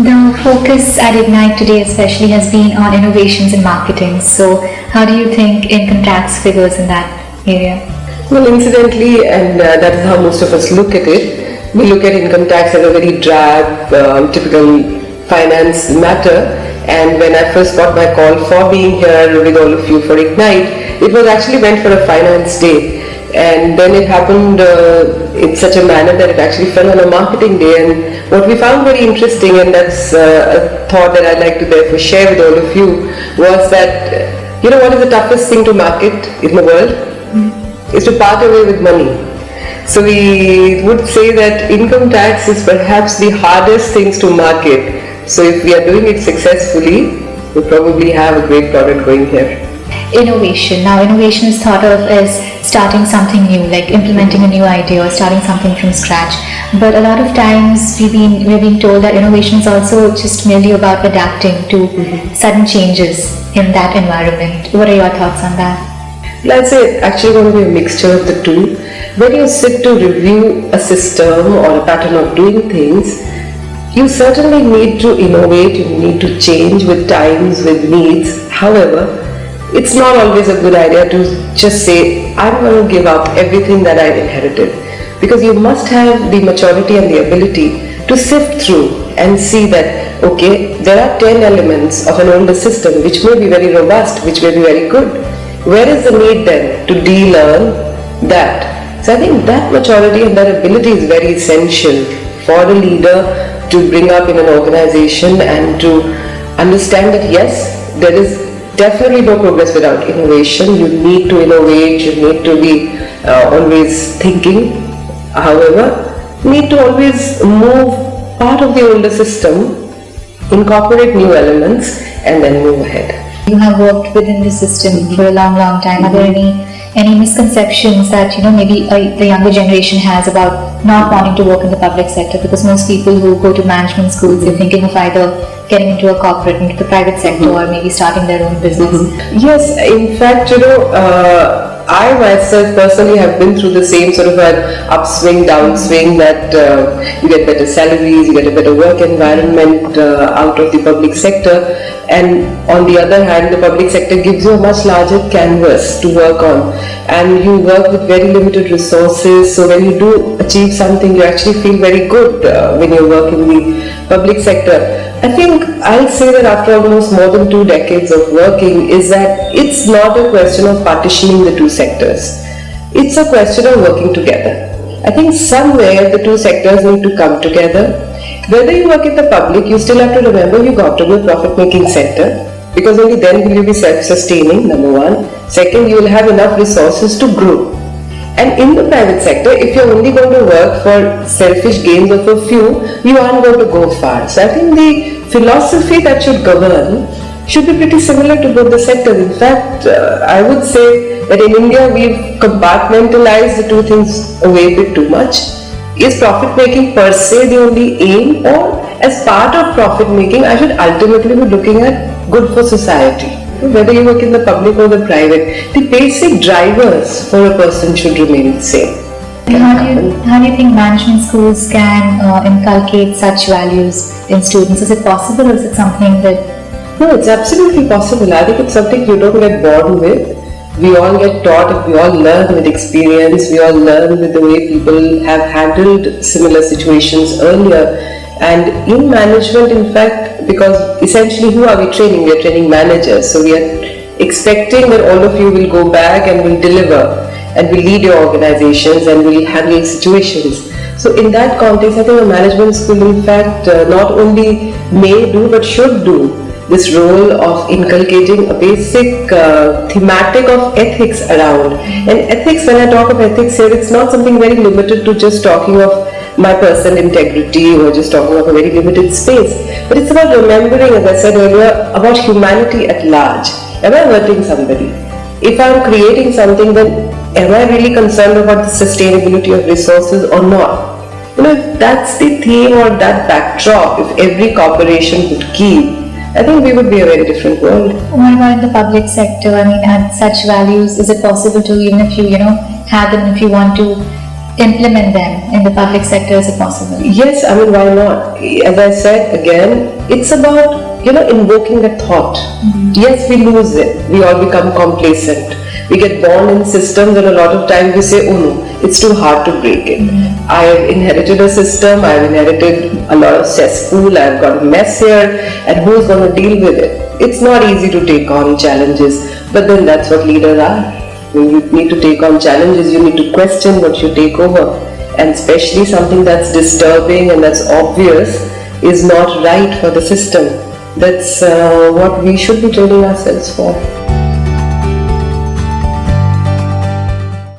The focus at Ignite today especially has been on innovations in marketing. So how do you think income tax figures in that area? Well, incidentally, and that is how most of us look at it, we look at income tax as a very drab, typical finance matter. And when I first got my call for being here with all of you for Ignite, it was actually meant for a finance day. And then it happened in such a manner that it actually fell on a marketing day. And what we found very interesting, and that's a thought that I'd like to therefore share with all of you, was that, what is the toughest thing to market in the world? Is to part away with money. So we would say that income tax is perhaps the hardest things to market. So if we are doing it successfully, we probably have a great product going here. Innovation. Now, innovation is thought of as starting something new, like implementing a new idea or starting something from scratch. But a lot of times we're being told that innovation is also just merely about adapting to sudden changes in that environment. What are your thoughts on that? I'd say it's actually going to be a mixture of the two. When you sit to review a system or a pattern of doing things, you certainly need to innovate, you need to change with times, with needs. However, it's not always a good idea to just say, I'm going to give up everything that I've inherited. Because you must have the maturity and the ability to sift through and see that, okay, there are 10 elements of an older system which may be very robust, which may be very good. Where is the need then to de-learn that? So I think that maturity and that ability is very essential for a leader to bring up in an organization and to understand that yes, there is definitely no progress without innovation. You need to innovate, you need to be always thinking. However, you need to always move part of the older system, incorporate new elements and then move ahead. You have worked within the system for a long time. Are there any misconceptions that maybe the younger generation has about not wanting to work in the public sector? Because most people who go to management schools, they're thinking of either getting into a corporate, into the private sector, or maybe starting their own business. Yes, in fact, I myself personally have been through the same sort of an upswing, downswing, that you get better salaries, you get a better work environment out of the public sector, and on the other hand, the public sector gives you a much larger canvas to work on, and you work with very limited resources. So when you do achieve something, you actually feel very good when you work in the public sector. I think I'll say that after almost more than 2 decades of working is that it's not a question of partitioning the two sectors. It's a question of working together. I think somewhere the two sectors need to come together. Whether you work in the public, you still have to remember you got to be a profit-making sector, because only then will you be self-sustaining, number one. Second, you will have enough resources to grow. And in the private sector, if you're only going to work for selfish gains of a few, you aren't going to go far. So I think the philosophy that should govern should be pretty similar to both the sectors. In fact, I would say that in India, we've compartmentalized the two things away a bit too much. Is profit making per se the only aim, or as part of profit making, I should ultimately be looking at good for society? Whether you work in the public or the private, the basic drivers for a person should remain the same. How do you think management schools can inculcate such values in students? Is it possible, or is it something that... No, it's absolutely possible. I think it's something you don't get born with. We all get taught, we all learn with experience, we all learn with the way people have handled similar situations earlier. And in management, in fact, because essentially who are we training? We are training managers. So we are expecting that all of you will go back and will deliver and will lead your organizations and will handle situations. So in that context, I think a management school, in fact, not only may do but should do this role of inculcating a basic thematic of ethics around. And ethics, when I talk of ethics here, it's not something very limited to just talking of my personal integrity or just talking of a very limited space. But it's about remembering, as I said earlier, about humanity at large. Am I hurting somebody? If I'm creating something, then am I really concerned about the sustainability of resources or not? If that's the theme or that backdrop, if every corporation would keep, I think we would be a very different world. What about in the public sector? I mean, at such values, is it possible to, even if you, have them, if you want to implement them in the public sector? Is it possible? Yes, I mean, why not? As I said again, it's about, invoking the thought. Yes, we lose it. We all become complacent. We get born in systems, and a lot of times we say, oh no, it's too hard to break it. I've inherited a system, I've inherited a lot of cesspool, I've got a mess here, and who's going to deal with it? It's not easy to take on challenges, but then that's what leaders are. When you need to take on challenges, you need to question what you take over. And especially something that's disturbing and that's obvious is not right for the system. That's what we should be training ourselves for.